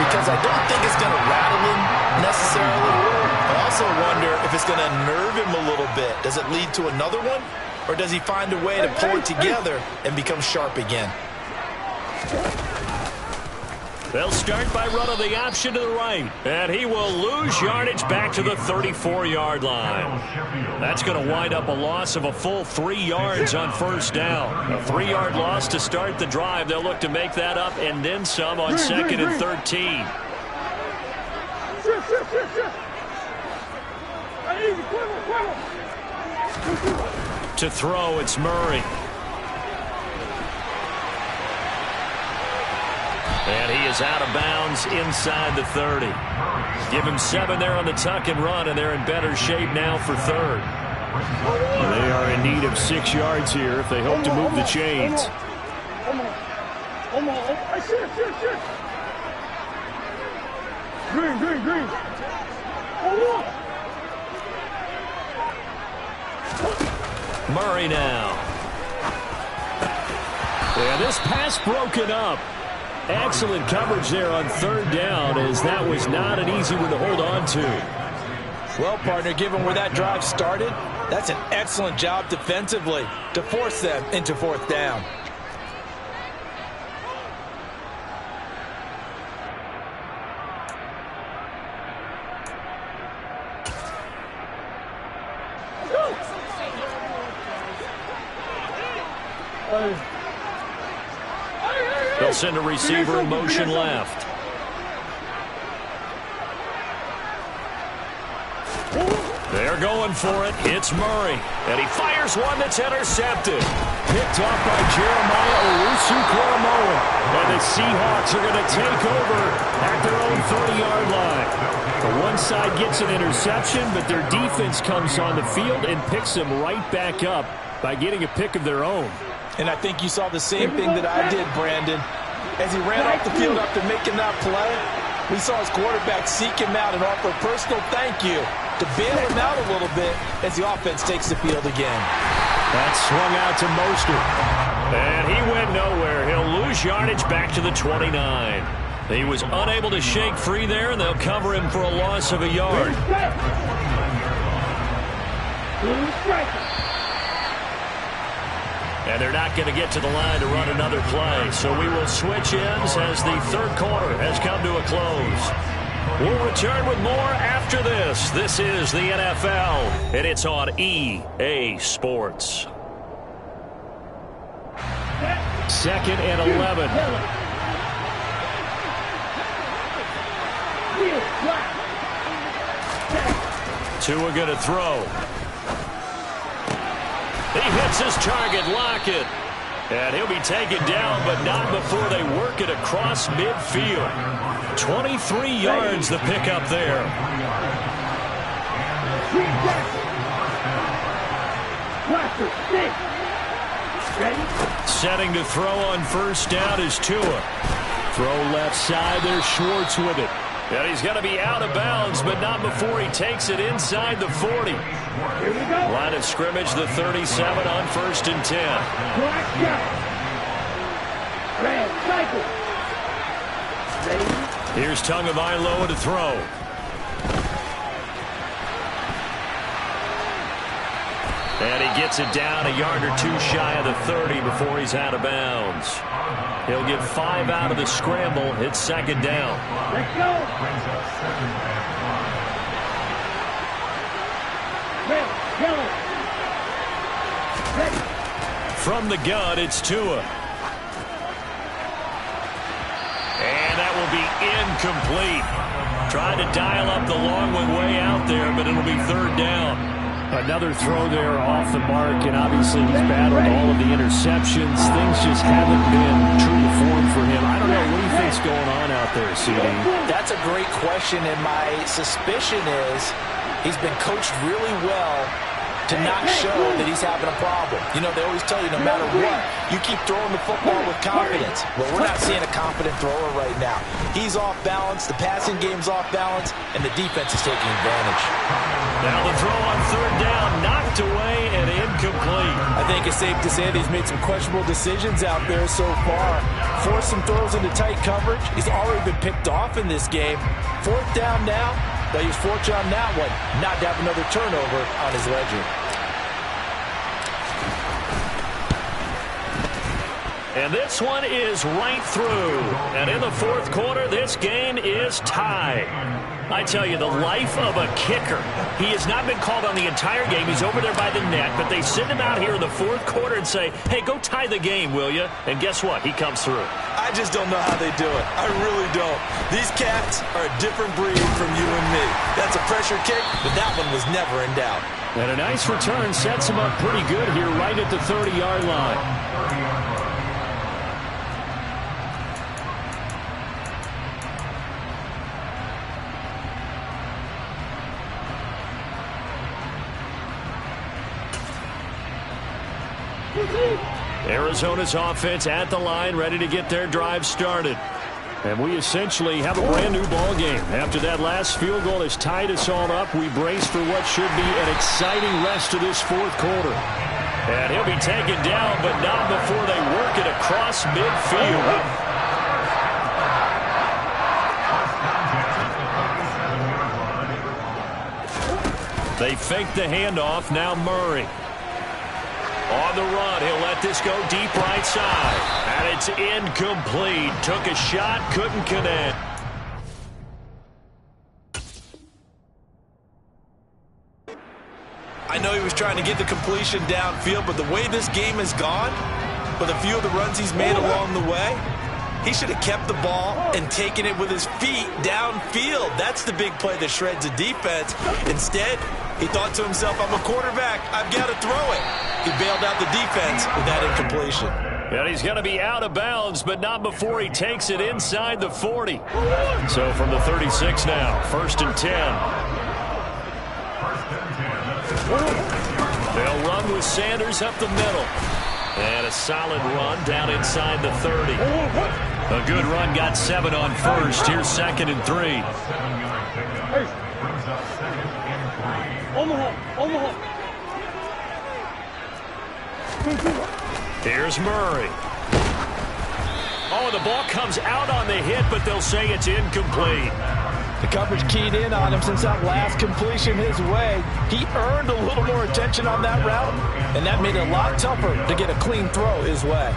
Speaker 3: because I don't think it's going to rattle him necessarily, I also wonder if it's going to nerve him a little bit. Does it lead to another one? Or does he find a way to pull it together and become sharp again?
Speaker 1: They'll start by running the option to the right. And he will lose yardage back to the 34-yard line. That's going to wind up a loss of a full 3 yards on 1st down. A 3-yard loss to start the drive. They'll look to make that up and then some on 2nd and 13. To throw, it's Murray. And he is out of bounds inside the 30. Give him 7 there on the tuck and run, and they're in better shape now for third.
Speaker 2: They
Speaker 1: are in need of 6 yards here if they hope to move the chains.
Speaker 2: Green.
Speaker 1: Murray now. Yeah, this pass broken up. Excellent coverage there on third down, as that was not an easy one to hold on to.
Speaker 4: Well, partner, given where that drive started, that's an excellent job defensively to force them into fourth down.
Speaker 1: They'll send a receiver in motion left. They're going for it. It's Murray. And he fires one that's intercepted. Picked off by Jeremiah Owusu-Koramoah. And the Seahawks are going to take over at their own 30-yard line. The one side gets an interception, but their defense comes on the field and picks them right back up by getting a pick of their own.
Speaker 4: And I think you saw the same thing that I did, Brandon. As he ran off the field after making that play, we saw his quarterback seek him out and offer a personal thank you to bail him out a little bit as the offense takes the field again.
Speaker 1: That swung out to Mostert. And he went nowhere. He'll lose yardage back to the 29. He was unable to shake free there, and they'll cover him for a loss of a yard. And they're not going to get to the line to run another play. So we will switch ends as the third quarter has come to a close. We'll return with more after this. This is the NFL, and it's on EA Sports. 2nd and 11. Tua going to throw. He hits his target, Lockett. And he'll be taken down, but not before they work it across midfield. 23 yards the pickup there. Setting to throw on first down is Tua. Throw left side, there's Schwartz with it. And he's going to be out of bounds, but not before he takes it inside the 40. Line of scrimmage, the 37 on 1st and 10. Here's Tagovailoa to throw. And he gets it down a yard or two shy of the 30 before he's out of bounds. He'll get 5 out of the scramble. It's 2nd down.
Speaker 2: Let's go.
Speaker 1: From the gun, it's Tua. And that will be incomplete. Trying to dial up the long one way out there, but it'll be 3rd down. Another throw there off the mark, and obviously he's battled all of the interceptions. Things just haven't been true to form for him. I don't know. What do you think's going on out there, CD?
Speaker 4: That's a great question, and my suspicion is he's been coached really well to not show that he's having a problem. You know, they always tell you no matter what, you keep throwing the football with confidence. Well, we're not seeing a confident thrower right now. He's off balance, the passing game's off balance, and the defense is taking advantage.
Speaker 1: Now the throw on 3rd down, knocked away and incomplete.
Speaker 4: I think it's safe to say that he's made some questionable decisions out there so far. Forced some throws into tight coverage. He's already been picked off in this game. 4th down now. But he was fortunate on that one, not to have another turnover on his ledger.
Speaker 1: And this one is right through. And in the 4th quarter, this game is tied. I tell you, the life of a kicker. He has not been called on the entire game. He's over there by the net, but they send him out here in the 4th quarter and say, hey, go tie the game, will you? And guess what? He comes through.
Speaker 3: I just don't know how they do it. I really don't. These cats are a different breed from you and me. That's a pressure kick, but that one was never in doubt.
Speaker 1: And a nice return sets him up pretty good here right at the 30-yard line. Arizona's offense at the line, ready to get their drive started. And we essentially have a brand-new ball game. After that last field goal has tied us all up, we brace for what should be an exciting rest of this fourth quarter. And he'll be taken down, but not before they work it across midfield. They fake the handoff. Now Murray. On the run, he'll let this go deep right side. And it's incomplete. Took a shot, couldn't connect.
Speaker 3: I know he was trying to get the completion downfield, but the way this game has gone, with a few of the runs he's made along the way, he should have kept the ball and taken it with his feet downfield. That's the big play that shreds a defense. Instead, he thought to himself, I'm a quarterback, I've got to throw it. He bailed out the defense with that incompletion.
Speaker 1: And he's going to be out of bounds, but not before he takes it inside the 40. So from the 36 now, 1st and 10. They'll run with Sanders up the middle. And a solid run down inside the 30. A good run, got 7 on first. Here's 2nd and 3. Here's Murray. Oh, the ball comes out on the hit, but they'll say it's incomplete.
Speaker 4: The coverage keyed in on him since that last completion his way. He earned a little more attention on that route, and that made it a lot tougher to get a clean throw his way.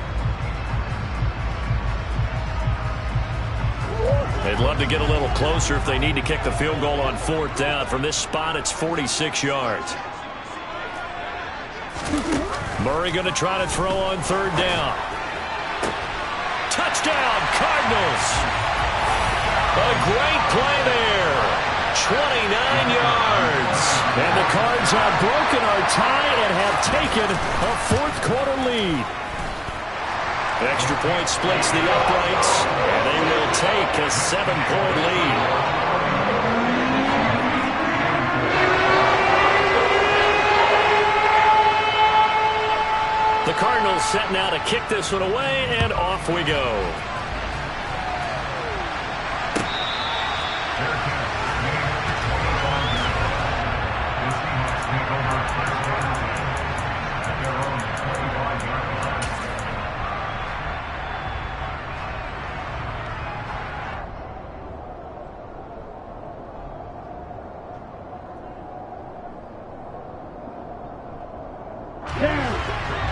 Speaker 1: They'd love to get a little closer if they need to kick the field goal on 4th down. From this spot, it's 46 yards. Murray going to try to throw on 3rd down. Touchdown, Cardinals. A great play there. 29 yards. And the Cards have broken our tie and have taken a 4th quarter lead. Extra point splits the uprights, and they will take a 7-point lead. The Cardinals setting out to kick this one away, and off we go.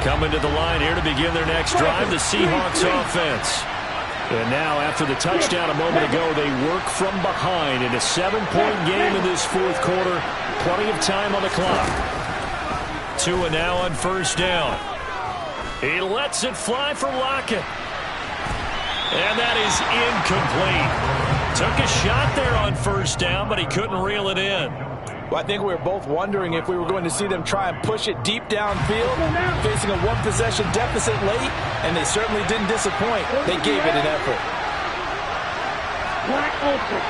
Speaker 1: Coming to the line here to begin their next drive, the Seahawks offense. And now, after the touchdown a moment ago, they work from behind in a 7-point game in this 4th quarter. Plenty of time on the clock. Tua now on 1st down. He lets it fly for Lockett. And that is incomplete. Took a shot there on 1st down, but he couldn't reel it in.
Speaker 4: Well, I think we were both wondering if we were going to see them try and push it deep downfield, facing a 1-possession deficit late, and they certainly didn't disappoint. They gave it an effort.
Speaker 2: Wide open.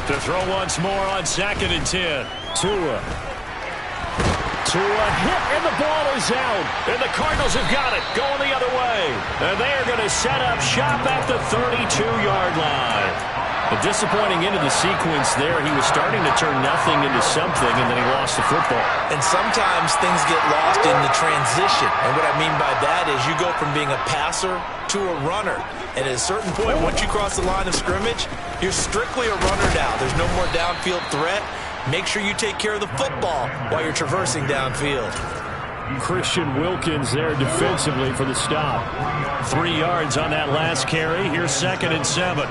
Speaker 1: To throw once more on 2nd and 10. Tua hit, and the ball is out. And the Cardinals have got it, going the other way. And they are going to set up shop at the 32-yard line. A disappointing end of the sequence there. He was starting to turn nothing into something, and then he lost the football.
Speaker 3: And sometimes things get lost in the transition. And what I mean by that is you go from being a passer to a runner. And at a certain point, once you cross the line of scrimmage, you're strictly a runner now. There's no more downfield threat. Make sure you take care of the football while you're traversing downfield.
Speaker 1: Christian Wilkins there defensively for the stop. 3 yards on that last carry. Here's 2nd and 7.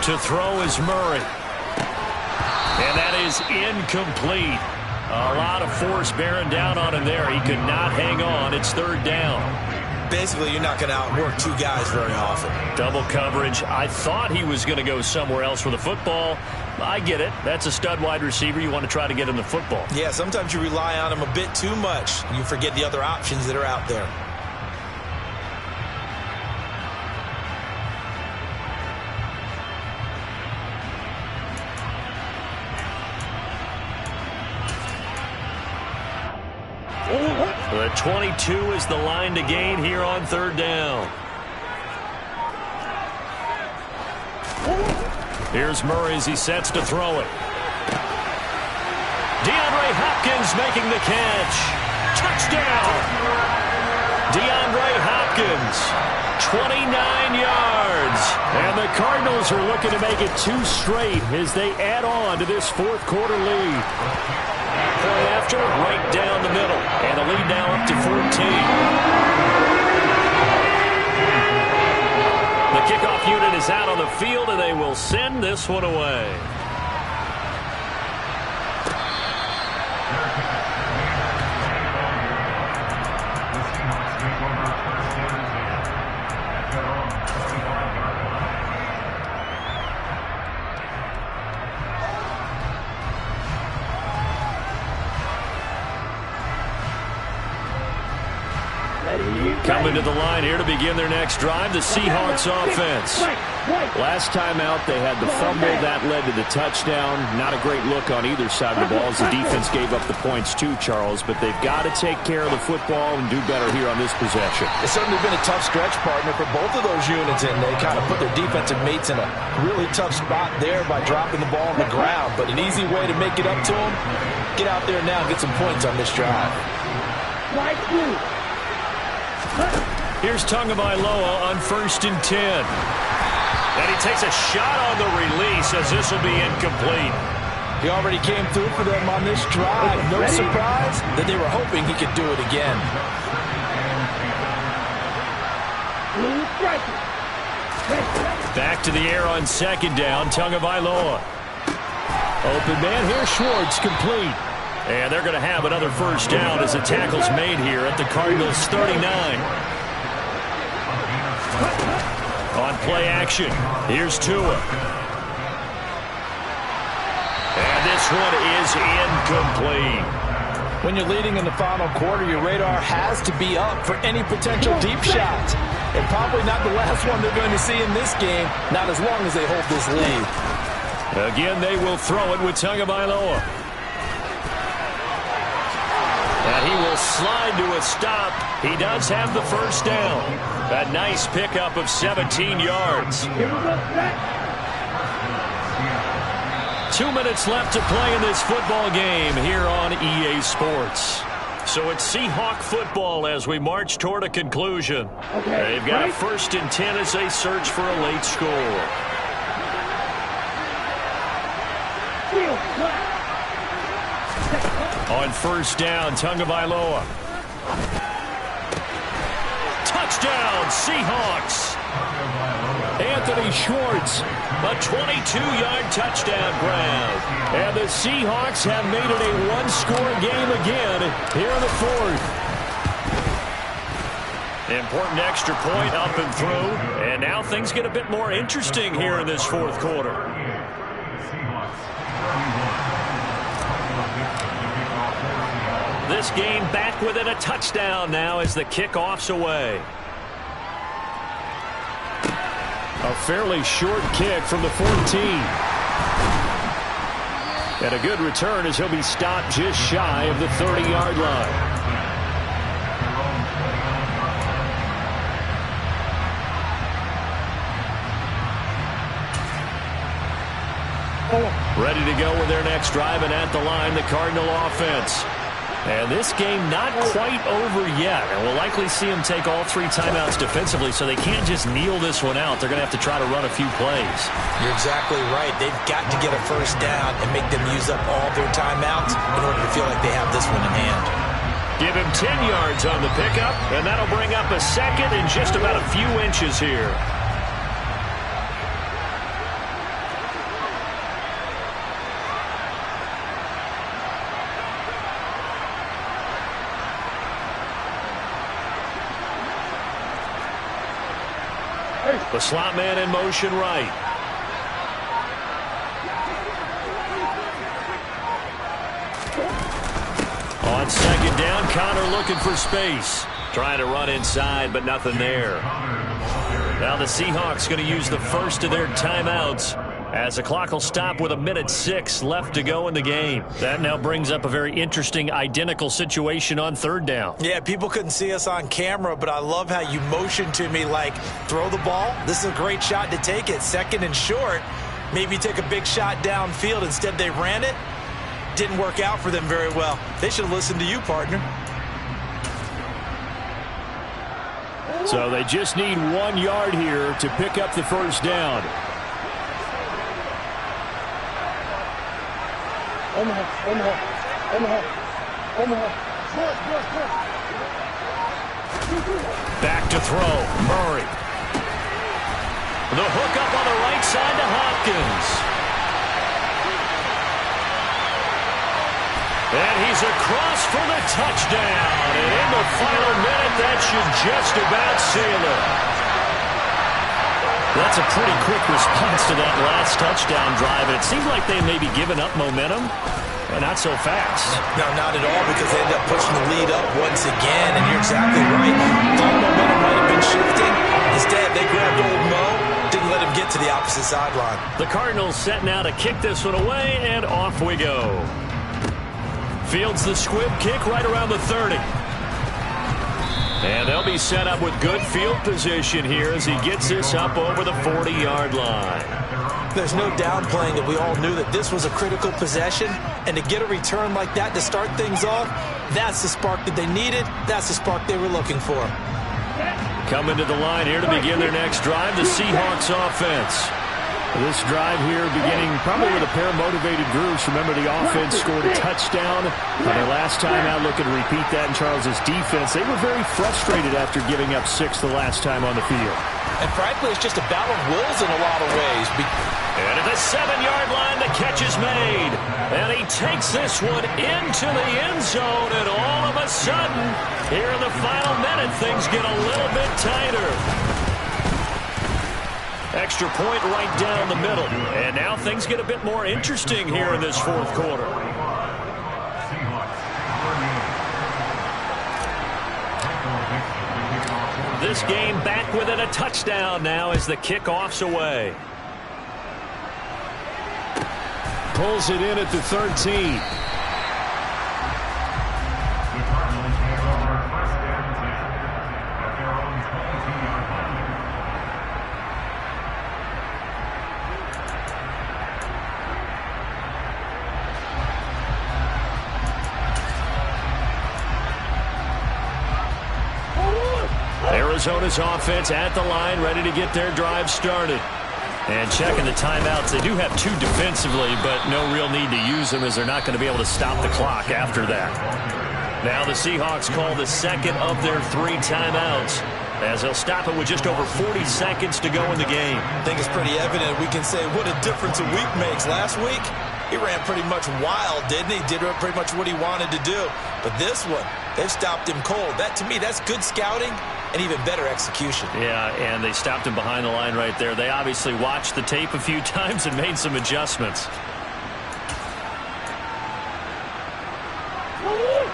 Speaker 1: To throw is Murray. And that is incomplete. A lot of force bearing down on him there. He could not hang on. It's 3rd down.
Speaker 3: basically you're not going to outwork two guys very often.
Speaker 1: Double coverage. I thought he was going to go somewhere else with the football. I get it. That's a stud wide receiver. You want to try to get him the football.
Speaker 3: Yeah, sometimes you rely on him a bit too much. You forget the other options that are out there.
Speaker 1: The 22 is the line to gain here on third down. Here's Murray as he sets to throw it. DeAndre Hopkins making the catch. Touchdown! DeAndre Hopkins, 29 yards. And the Cardinals are looking to make it 2 straight as they add on to this fourth quarter lead. Point after, right down the middle. And the lead now up to 14. The kickoff unit is out on the field, and they will send this one away. Coming to the line here to begin their next drive, the Seahawks offense. Last time out, they had the fumble. That led to the touchdown. Not a great look on either side of the ball as the defense gave up the points too, Charles. But they've got to take care of the football and do better here on this possession.
Speaker 4: It's certainly been a tough stretch, partner, for both of those units, and they kind of put their defensive mates in a really tough spot there by dropping the ball on the ground. But an easy way to make it up to them, get out there now and get some points on this drive.
Speaker 1: Here's Tagovailoa on 1st and 10. And he takes a shot on the release as this will be incomplete.
Speaker 4: He already came through for them on this drive. No surprise that they were hoping he could do it again.
Speaker 1: Back to the air on 2nd down, Tagovailoa. Open man here, Schwartz, complete. And they're going to have another 1st down as the tackle's made here at the Cardinals' 39. On play action, here's Tua. And this one is incomplete.
Speaker 4: When you're leading in the final quarter, your radar has to be up for any potential deep shots. And probably not the last one they're going to see in this game, not as long as they hold this lead.
Speaker 1: Again, they will throw it with Tagovailoa. And he will slide to a stop. He does have the 1st down. A nice pickup of 17 yards. 2 minutes left to play in this football game here on EA Sports. So it's Seahawk football as we march toward a conclusion. They've got a 1st and 10 as they search for a late score. On 1st down, Tagovailoa. Touchdown, Seahawks. Anthony Schwartz, a 22-yard touchdown grab. And the Seahawks have made it a one-score game again here in the 4th. Important extra point up and through. And now things get a bit more interesting here in this 4th quarter. This game back within a touchdown now as the kickoff's away. A fairly short kick from the 14. And a good return as he'll be stopped just shy of the 30-yard line. Ready to go with their next drive, and at the line, the Cardinal offense. And this game not quite over yet. And we'll likely see them take all 3 timeouts defensively, so they can't just kneel this one out. They're going to have to try to run a few plays.
Speaker 3: You're exactly right. They've got to get a 1st down and make them use up all their timeouts in order to feel like they have this one in hand.
Speaker 1: Give him 10 yards on the pickup, and that'll bring up a 2nd and just about a few inches here. The slot man in motion right. On second down, Connor looking for space. Trying to run inside, but nothing there. Now the Seahawks going to use the first of their timeouts as the clock will stop with 1:06 left to go in the game. That now brings up a very interesting identical situation on third down.
Speaker 4: Yeah, people couldn't see us on camera, but I love how you motioned to me like, throw the ball. This is a great shot to take it. Second and short. Maybe take a big shot downfield. Instead, they ran it. Didn't work out for them very well. They should have listened to you, partner.
Speaker 1: So they just need 1 yard here to pick up the first down. Back to throw. Murray. The hook up on the right side to Hopkins. And he's across for the touchdown. And in the final minute, that should just about seal it. That's a pretty quick response to that last touchdown drive. And it seems like they may be giving up momentum, but not so fast.
Speaker 4: No, not at all, because they ended up pushing the lead up once again. And you're exactly right. Thought momentum might have been shifting. Instead, they grabbed old Mo. Didn't let him get to the opposite sideline.
Speaker 1: The Cardinals set now to kick this one away, and off we go. Fields the squib kick right around the 30. And they'll be set up with good field position here as he gets this up over the 40-yard line.
Speaker 4: There's no downplaying that we all knew that this was a critical possession. And to get a return like that to start things off, that's the spark that they needed. That's the spark they were looking for.
Speaker 1: Coming to the line here to begin their next drive, the Seahawks offense. This drive here beginning probably with a pair of motivated groups. Remember, the offense scored a touchdown on their last time out. Looking to repeat that in Charles's defense. They were very frustrated after giving up 6 the last time on the field.
Speaker 4: And frankly, it's just a battle of wills in a lot of ways.
Speaker 1: And at the 7-yard line, the catch is made. And he takes this one into the end zone. And all of a sudden, here in the final minute, things get a little bit tighter. Extra point right down the middle. And now things get a bit more interesting here in this fourth quarter. This game back within a touchdown now as the kickoff's away. Pulls it in at the 13. Arizona's offense at the line, ready to get their drive started. And checking the timeouts. They do have 2 defensively, but no real need to use them as they're not going to be able to stop the clock after that. Now the Seahawks call the second of their 3 timeouts as they'll stop it with just over 40 seconds to go in the game.
Speaker 4: I think it's pretty evident. We can say what a difference a week makes. Last week, he ran pretty much wild, didn't he? Did pretty much what he wanted to do. But this one, they've stopped him cold. That, to me, that's good scouting and even better execution.
Speaker 1: Yeah, and they stopped him behind the line right there. They obviously watched the tape a few times and made some adjustments.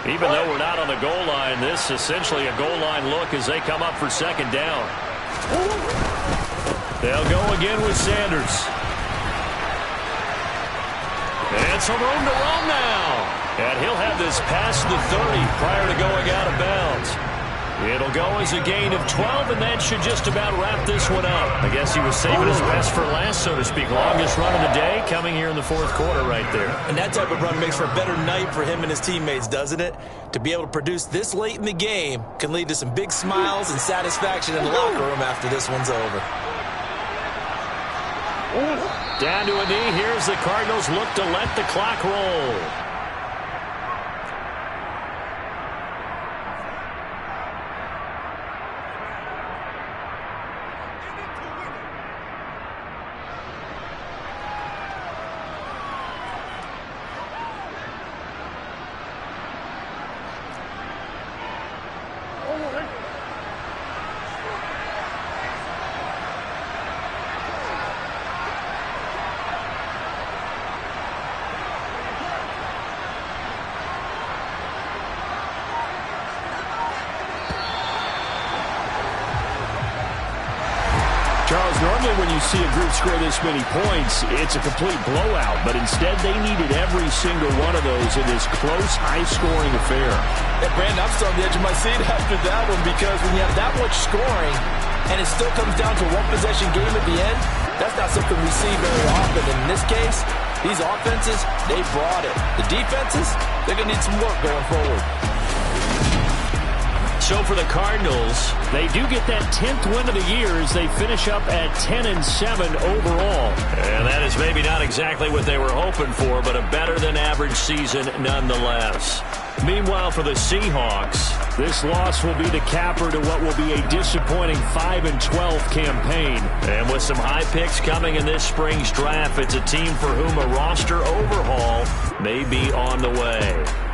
Speaker 1: Even though we're not on the goal line, this is essentially a goal line look as they come up for second down. They'll go again with Sanders. And some room to run now. And he'll have this past the 30 prior to going out of bounds. It'll go as a gain of 12, and that should just about wrap this one up. I guess he was saving his best for last, so to speak. Longest run of the day coming here in the fourth quarter right there.
Speaker 4: And that type of run makes for a better night for him and his teammates, doesn't it? To be able to produce this late in the game can lead to some big smiles and satisfaction in the locker room after this one's over.
Speaker 1: Down to a knee. Here's the Cardinals look to let the clock roll. Charles, normally when you see a group score this many points, it's a complete blowout. But instead, they needed every single one of those in this close, high-scoring affair.
Speaker 3: Yeah, Brandon, I'm still on the edge of my seat after that one because when you have that much scoring and it still comes down to a one-possession game at the end, that's not something we see very often. And in this case, these offenses, they brought it. The defenses, they're going to need some work going forward.
Speaker 1: So for the Cardinals, they do get that 10th win of the year as they finish up at 10-7 overall. And that is maybe not exactly what they were hoping for, but a better-than-average season nonetheless. Meanwhile, for the Seahawks, this loss will be the capper to what will be a disappointing 5-12 campaign. And with some high picks coming in this spring's draft, it's a team for whom a roster overhaul may be on the way.